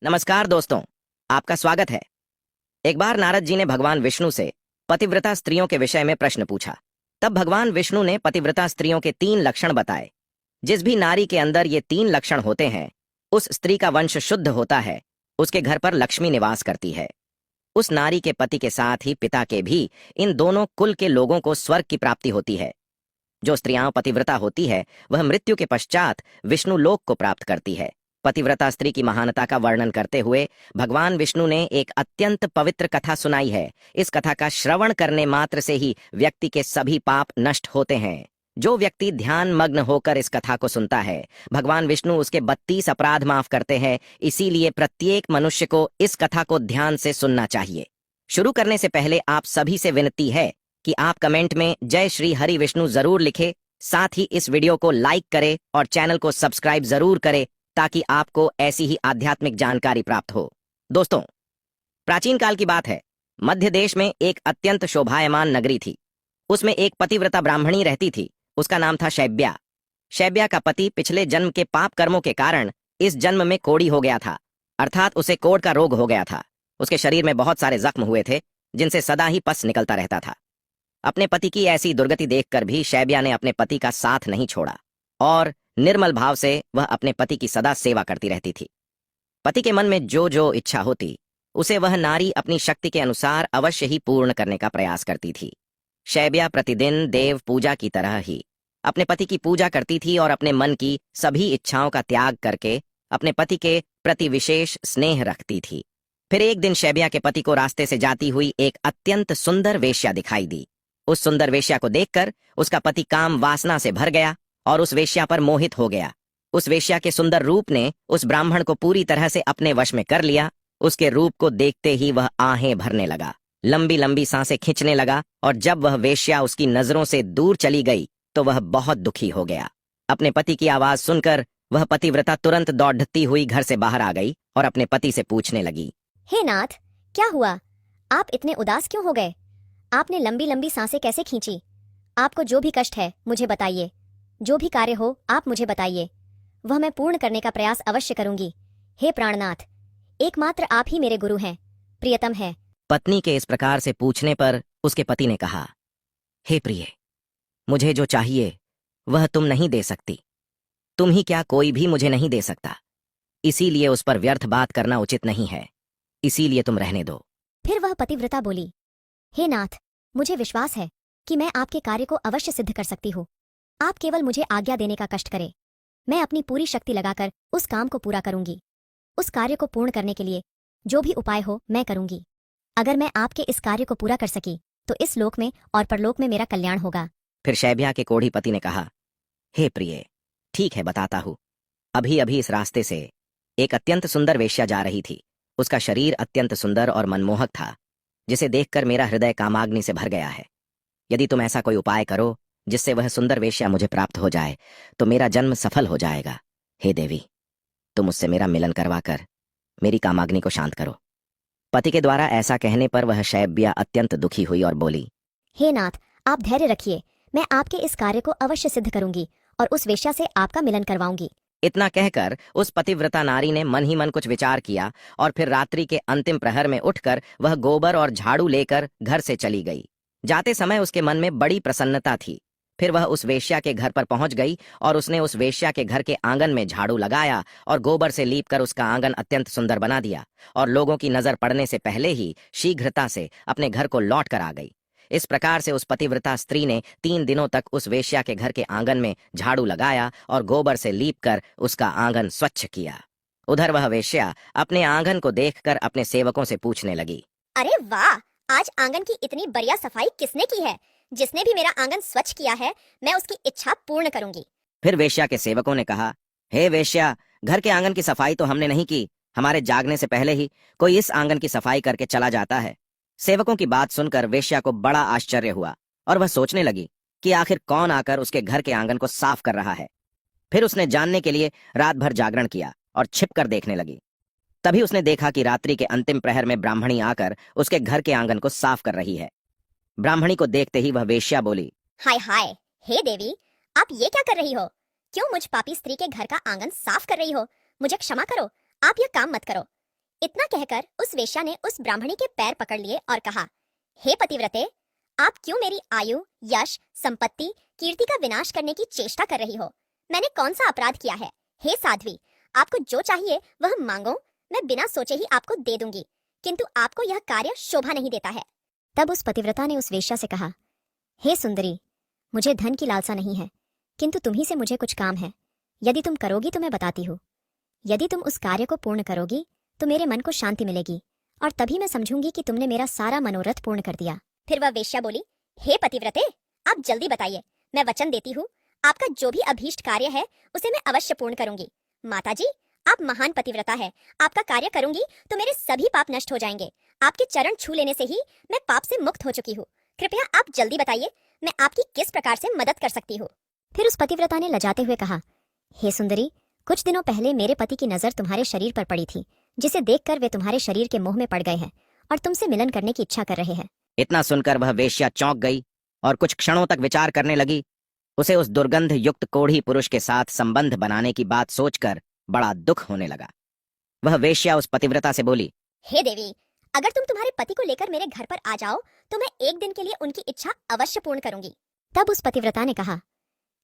नमस्कार दोस्तों, आपका स्वागत है। एक बार नारद जी ने भगवान विष्णु से पतिव्रता स्त्रियों के विषय में प्रश्न पूछा। तब भगवान विष्णु ने पतिव्रता स्त्रियों के 3 लक्षण बताए। जिस भी नारी के अंदर ये 3 लक्षण होते हैं, उस स्त्री का वंश शुद्ध होता है, उसके घर पर लक्ष्मी निवास करती है। उस नारी के पति के साथ ही पिता के भी इन दोनों कुल के लोगों को स्वर्ग की प्राप्ति होती है। जो स्त्रियां पतिव्रता होती है, वह मृत्यु के पश्चात विष्णु लोक को प्राप्त करती है। पतिव्रता स्त्री की महानता का वर्णन करते हुए भगवान विष्णु ने एक अत्यंत पवित्र कथा सुनाई है। इस कथा का श्रवण करने मात्र से ही व्यक्ति के सभी पाप नष्ट होते हैं। जो व्यक्ति ध्यान मग्न होकर इस कथा को सुनता है, भगवान विष्णु उसके 32 अपराध माफ करते हैं। इसीलिए प्रत्येक मनुष्य को इस कथा को ध्यान से सुनना चाहिए। शुरू करने से पहले आप सभी से विनती है कि आप कमेंट में जय श्री हरि विष्णु जरूर लिखें। साथ ही इस वीडियो को लाइक करें और चैनल को सब्सक्राइब जरूर करें, ताकि आपको ऐसी ही आध्यात्मिक जानकारी प्राप्त हो। दोस्तों, प्राचीन काल की बात है। मध्य देश में एक अत्यंत शोभायमान नगरी थी। उसमें एक पतिव्रता ब्राह्मणी रहती थी। उसका नाम था शैब्या। शैब्या का पति पिछले जन्म के पाप कर्मों के कारण इस जन्म में कोढ़ी हो गया था, अर्थात उसे कोढ़ का रोग हो गया था। उसके शरीर में बहुत सारे जख्म हुए थे, जिनसे सदा ही पस निकलता रहता था। अपने पति की ऐसी दुर्गति देखकर भी शैब्या ने अपने पति का साथ नहीं छोड़ा और निर्मल भाव से वह अपने पति की सदा सेवा करती रहती थी। पति के मन में जो जो इच्छा होती, उसे वह नारी अपनी शक्ति के अनुसार अवश्य ही पूर्ण करने का प्रयास करती थी। शैब्या प्रतिदिन देव पूजा की तरह ही अपने पति की पूजा करती थी और अपने मन की सभी इच्छाओं का त्याग करके अपने पति के प्रति विशेष स्नेह रखती थी। फिर एक दिन शैब्या के पति को रास्ते से जाती हुई एक अत्यंत सुंदर वेश्या दिखाई दी। उस सुंदर वेश्या को देखकर उसका पति काम वासना से भर गया और उस वेश्या पर मोहित हो गया। उस वेश्या के सुंदर रूप ने उस ब्राह्मण को पूरी तरह से अपने वश में कर लिया। उसके रूप को देखते ही वह आहें भरने लगा, लंबी लंबी सांसें खींचने लगा, और जब वह वेश्या उसकी नजरों से दूर चली गई तो वह बहुत दुखी हो गया। अपने पति की आवाज सुनकर वह पतिव्रता तुरंत दौड़ती हुई घर से बाहर आ गई और अपने पति से पूछने लगी, हे नाथ, क्या हुआ? आप इतने उदास क्यों हो गए? आपने लंबी लंबी सांसें कैसे खींची? आपको जो भी कष्ट है मुझे बताइए। जो भी कार्य हो आप मुझे बताइए, वह मैं पूर्ण करने का प्रयास अवश्य करूंगी। हे प्राणनाथ, एकमात्र आप ही मेरे गुरु हैं, प्रियतम है। पत्नी के इस प्रकार से पूछने पर उसके पति ने कहा, हे प्रिय, मुझे जो चाहिए वह तुम नहीं दे सकती। तुम ही क्या, कोई भी मुझे नहीं दे सकता। इसीलिए उस पर व्यर्थ बात करना उचित नहीं है। इसीलिए तुम रहने दो। फिर वह पतिव्रता बोली, हे नाथ, मुझे विश्वास है कि मैं आपके कार्य को अवश्य सिद्ध कर सकती हूँ। आप केवल मुझे आज्ञा देने का कष्ट करें। मैं अपनी पूरी शक्ति लगाकर उस काम को पूरा करूंगी। उस कार्य को पूर्ण करने के लिए जो भी उपाय हो मैं करूंगी। अगर मैं आपके इस कार्य को पूरा कर सकी तो इस लोक में और परलोक में मेरा कल्याण होगा। फिर शैब्या के कोढ़ी पति ने कहा, हे प्रिय, ठीक है, बताता हूँ। अभी अभी इस रास्ते से एक अत्यंत सुंदर वेश्या जा रही थी। उसका शरीर अत्यंत सुंदर और मनमोहक था, जिसे देखकर मेरा हृदय कामाग्नि से भर गया है। यदि तुम ऐसा कोई उपाय करो जिससे वह सुंदर वेश्या मुझे प्राप्त हो जाए तो मेरा जन्म सफल हो जाएगा। हे देवी, तुम मुझसे मेरा मिलन करवाकर मेरी कामाग्नि को शांत करो। पति के द्वारा ऐसा कहने पर वह शैब्या अत्यंत दुखी हुई और बोली, हे नाथ, आप धैर्य रखिए। मैं आपके इस कार्य को अवश्य सिद्ध करूंगी और उस वेश्या से आपका मिलन करवाऊंगी। इतना कहकर उस पतिव्रता नारी ने मन ही मन कुछ विचार किया और फिर रात्रि के अंतिम प्रहर में उठकर वह गोबर और झाड़ू लेकर घर से चली गई। जाते समय उसके मन में बड़ी प्रसन्नता थी। फिर वह उस वेश्या के घर पर पहुंच गई और उसने उस वेश्या के घर के आंगन में झाड़ू लगाया और गोबर से लीपकर उसका आंगन अत्यंत सुंदर बना दिया और लोगों की नजर पड़ने से पहले ही शीघ्रता से अपने घर को लौट कर आ गई। इस प्रकार से उस पतिव्रता स्त्री ने 3 दिनों तक उस वेश्या के घर के आंगन में झाड़ू लगाया और गोबर से लीपकर उसका आंगन स्वच्छ किया। उधर वह वेश्या अपने आंगन को देखकर अपने सेवकों से पूछने लगी, अरे वाह, आज आंगन की इतनी बढ़िया सफाई किसने की है? जिसने भी मेरा आंगन स्वच्छ किया है, मैं उसकी इच्छा पूर्ण करूंगी। फिर वेश्या के सेवकों ने कहा, हे वेश्या, घर के आंगन की सफाई तो हमने नहीं की। हमारे जागने से पहले ही कोई इस आंगन की सफाई करके चला जाता है। सेवकों की बात सुनकर वेश्या को बड़ा आश्चर्य हुआ और वह सोचने लगी कि आखिर कौन आकर उसके घर के आंगन को साफ कर रहा है। फिर उसने जानने के लिए रात भर जागरण किया और छिपकर देखने लगी। तभी उसने देखा कि रात्रि के अंतिम प्रहर में ब्राह्मणी आकर उसके घर के आंगन को साफ कर रही है। ब्राह्मणी को देखते ही वह वेश्या बोली, हाय हाय, हे देवी, आप ये क्या कर रही हो? क्यों मुझ पापी स्त्री के घर का आंगन साफ कर रही हो? मुझे क्षमा करो, आप यह काम मत करो। इतना कहकर उस वेश्या ने उस ब्राह्मणी के पैर पकड़ लिए और कहा, हे पतिव्रते, आप क्यों मेरी आयु, यश, संपत्ति, कीर्ति का विनाश करने की चेष्टा कर रही हो? मैंने कौन सा अपराध किया है? हे साध्वी, आपको जो चाहिए वह मांगो, मैं बिना सोचे ही आपको दे दूंगी, किंतु आपको यह कार्य शोभा नहीं देता है। तब उस पतिव्रता ने उस वेश्या से कहा, हे सुंदरी, मुझे धन की लालसा नहीं है, किंतु तुम्ही से मुझे कुछ काम है। यदि तुम करोगी तो मैं बताती हूँ। यदि तुम उस कार्य को पूर्ण करोगी तो मेरे मन को शांति मिलेगी, और तभी मैं समझूंगी कि तुमने मेरा सारा मनोरथ पूर्ण कर दिया। फिर वह वेश्या बोली, हे पतिव्रते, आप जल्दी बताइए, मैं वचन देती हूँ, आपका जो भी अभीष्ट कार्य है उसे मैं अवश्य पूर्ण करूंगी। माताजी, आप महान पतिव्रता है, आपका कार्य करूंगी तो मेरे सभी पाप नष्ट हो जाएंगे। आपके चरण छू लेने से ही मैं पाप से मुक्त हो चुकी हूँ। कृपया आप जल्दी बताइए, मैं आपकी किस प्रकार से मदद कर सकती हूँ। फिर उस पतिव्रता ने लजाते हुए कहा, हे सुंदरी, कुछ दिनों पहले मेरे पति की नजर तुम्हारे शरीर पर पड़ी थी, जिसे देखकर वे तुम्हारे शरीर के मोह में पड़ गए हैं और तुमसे मिलन करने की इच्छा कर रहे हैं। इतना सुनकर वह वेश्या चौंक गई और कुछ क्षणों तक विचार करने लगी। उसे उस दुर्गंध युक्त कोढ़ी पुरुष के साथ संबंध बनाने की बात सोचकर बड़ा दुख होने लगा। वह वेश्या उस पतिव्रता से बोली, हे देवी, अगर तुम तुम्हारे पति को लेकर मेरे घर पर आ जाओ तो मैं एक दिन के लिए उनकी इच्छा अवश्य पूर्ण करूंगी। तब उस पतिव्रता ने कहा,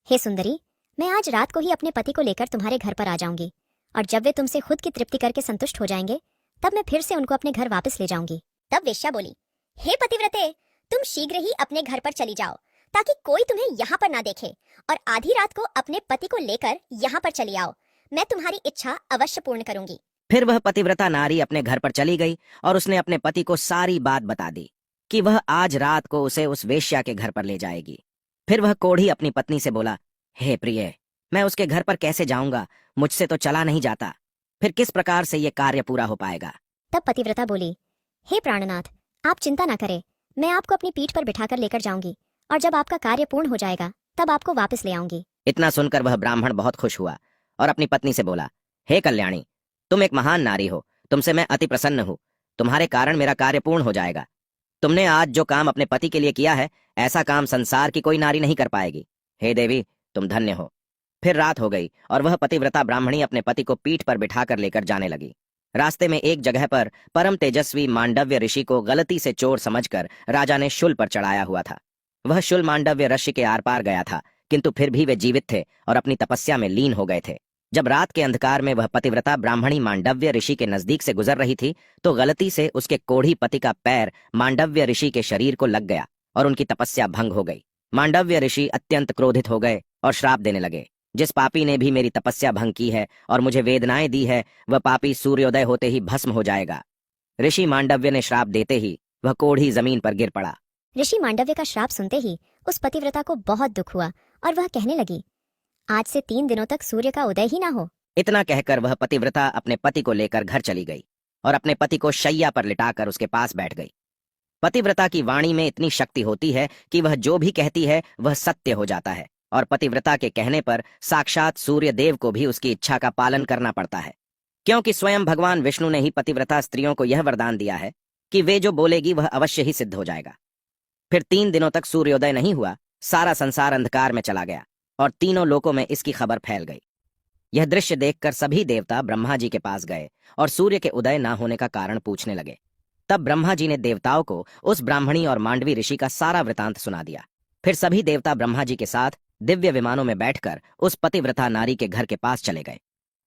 हे सुंदरी, मैं आज रात को ही अपने पति को लेकर तुम्हारे घर पर आ जाऊंगी, और जब वे तुमसे खुद की तृप्ति करके संतुष्ट हो जाएंगे तब मैं फिर से उनको अपने घर वापस ले जाऊंगी। तब वेश्या बोली, हे पतिव्रते, तुम शीघ्र ही अपने घर पर चली जाओ, ताकि कोई तुम्हें यहाँ पर ना देखे, और आधी रात को अपने पति को लेकर यहाँ पर चली आओ। मैं तुम्हारी इच्छा अवश्य पूर्ण करूंगी। फिर वह पतिव्रता नारी अपने घर पर चली गई और उसने अपने पति को सारी बात बता दी कि वह आज रात को उसे उस वेश्या के घर पर ले जाएगी। फिर वह कोढ़ी अपनी पत्नी से बोला, हे प्रिय, मैं उसके घर पर कैसे जाऊंगा? मुझसे तो चला नहीं जाता। फिर किस प्रकार से ये कार्य पूरा हो पाएगा? तब पतिव्रता बोली, हे प्राणनाथ, आप चिंता ना करें, मैं आपको अपनी पीठ पर बिठाकर लेकर जाऊंगी, और जब आपका कार्य पूर्ण हो जाएगा तब आपको वापस ले आऊंगी। इतना सुनकर वह ब्राह्मण बहुत खुश हुआ और अपनी पत्नी से बोला, हे कल्याणी, तुम एक महान नारी हो, तुमसे मैं अति प्रसन्न हूँ। तुम्हारे कारण मेरा कार्य पूर्ण हो जाएगा। तुमने आज जो काम अपने पति के लिए किया है, ऐसा काम संसार की कोई नारी नहीं कर पाएगी। हे देवी, तुम धन्य हो। फिर रात हो गई और वह पतिव्रता ब्राह्मणी अपने पति को पीठ पर बिठाकर लेकर जाने लगी। रास्ते में एक जगह पर परम तेजस्वी मांडव्य ऋषि को गलती से चोर समझकर राजा ने शूल पर चढ़ाया हुआ था। वह शूल मांडव्य ऋषि के आर पार गया था, किंतु फिर भी वे जीवित थे और अपनी तपस्या में लीन हो गए थे। जब रात के अंधकार में वह पतिव्रता ब्राह्मणी मांडव्य ऋषि के नजदीक से गुजर रही थी तो गलती से उसके कोढ़ी पति का पैर मांडव्य ऋषि के शरीर को लग गया और उनकी तपस्या भंग हो गई। मांडव्य ऋषि अत्यंत क्रोधित हो गए और श्राप देने लगे, जिस पापी ने भी मेरी तपस्या भंग की है और मुझे वेदनाएं दी है, वह पापी सूर्योदय होते ही भस्म हो जाएगा। ऋषि मांडव्य ने श्राप देते ही वह कोढ़ी जमीन पर गिर पड़ा। ऋषि मांडव्य का श्राप सुनते ही उस पतिव्रता को बहुत दुख हुआ और वह कहने लगी, आज से 3 दिनों तक सूर्य का उदय ही ना हो। इतना कहकर वह पतिव्रता अपने पति को लेकर घर चली गई और अपने पति को शैया पर लिटाकर उसके पास बैठ गई। पतिव्रता की वाणी में इतनी शक्ति होती है कि वह जो भी कहती है वह सत्य हो जाता है, और पतिव्रता के कहने पर साक्षात सूर्य देव को भी उसकी इच्छा का पालन करना पड़ता है, क्योंकि स्वयं भगवान विष्णु ने ही पतिव्रता स्त्रियों को यह वरदान दिया है कि वे जो बोलेगी वह अवश्य ही सिद्ध हो जाएगा। फिर 3 दिनों तक सूर्योदय नहीं हुआ, सारा संसार अंधकार में चला गया और तीनों लोकों में इसकी खबर फैल गई। यह दृश्य देखकर सभी देवता ब्रह्मा जी के पास गए और सूर्य के उदय ना होने का कारण पूछने लगे। तब ब्रह्मा जी ने देवताओं को उस ब्राह्मणी और मांडवी ऋषि का सारा वृतांत सुना दिया। फिर सभी देवता ब्रह्मा जी के साथ दिव्य विमानों में बैठकर उस पतिव्रता नारी के घर के पास चले गए।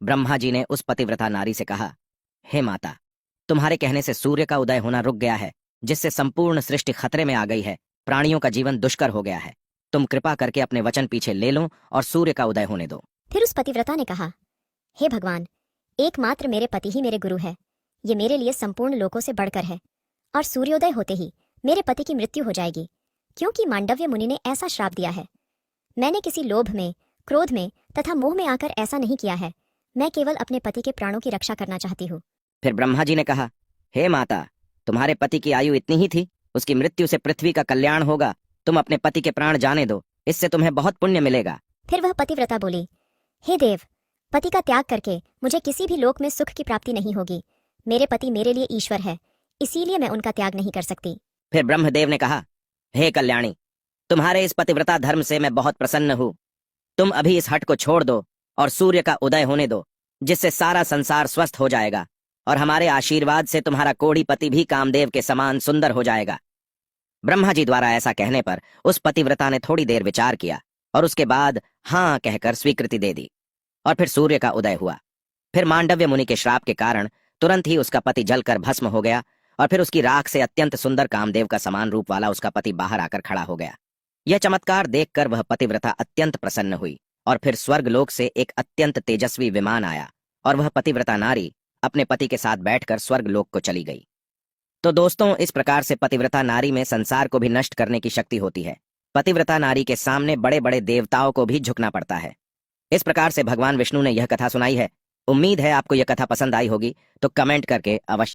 ब्रह्मा जी ने उस पतिव्रता नारी से कहा, हे माता, तुम्हारे कहने से सूर्य का उदय होना रुक गया है, जिससे संपूर्ण सृष्टि खतरे में आ गई है। प्राणियों का जीवन दुष्कर हो गया है। तुम कृपा करके अपने वचन पीछे ले लो और सूर्य का उदय होने दो। फिर उस पतिव्रता ने कहा, हे भगवान, एकमात्र मेरे पति ही मेरे गुरु है। ये मेरे लिए संपूर्ण लोकों से बढ़कर है, और सूर्योदय होते ही मेरे पति की मृत्यु हो जाएगी, क्योंकि मांडव्य मुनि ने ऐसा श्राप दिया है। मैंने किसी लोभ में, क्रोध में तथा मोह में आकर ऐसा नहीं किया है। मैं केवल अपने पति के प्राणों की रक्षा करना चाहती हूँ। फिर ब्रह्मा जी ने कहा, हे माता, तुम्हारे पति की आयु इतनी ही थी, उसकी मृत्यु से पृथ्वी का कल्याण होगा। तुम अपने पति के प्राण जाने दो, इससे तुम्हें बहुत पुण्य मिलेगा। फिर वह पतिव्रता बोली, हे देव, पति का त्याग करके मुझे किसी भी लोक में सुख की प्राप्ति नहीं होगी। मेरे पति मेरे लिए ईश्वर है, इसीलिए मैं उनका त्याग नहीं कर सकती। फिर ब्रह्मदेव ने कहा, हे कल्याणी, तुम्हारे इस पतिव्रता धर्म से मैं बहुत प्रसन्न हूँ। तुम अभी इस हट को छोड़ दो और सूर्य का उदय होने दो, जिससे सारा संसार स्वस्थ हो जाएगा और हमारे आशीर्वाद से तुम्हारा कोढ़ी पति भी कामदेव के समान सुंदर हो जाएगा। ब्रह्मा जी द्वारा ऐसा कहने पर उस पतिव्रता ने थोड़ी देर विचार किया और उसके बाद हाँ कहकर स्वीकृति दे दी। और फिर सूर्य का उदय हुआ। फिर मांडव्य मुनि के श्राप के कारण तुरंत ही उसका पति जलकर भस्म हो गया और फिर उसकी राख से अत्यंत सुंदर कामदेव का समान रूप वाला उसका पति बाहर आकर खड़ा हो गया। यह चमत्कार देखकर वह पतिव्रता अत्यंत प्रसन्न हुई और फिर स्वर्गलोक से एक अत्यंत तेजस्वी विमान आया और वह पतिव्रता नारी अपने पति के साथ बैठकर स्वर्गलोक को चली गई। तो दोस्तों, इस प्रकार से पतिव्रता नारी में संसार को भी नष्ट करने की शक्ति होती है। पतिव्रता नारी के सामने बड़े बड़े देवताओं को भी झुकना पड़ता है। इस प्रकार से भगवान विष्णु ने यह कथा सुनाई है। उम्मीद है आपको यह कथा पसंद आई होगी, तो कमेंट करके अवश्य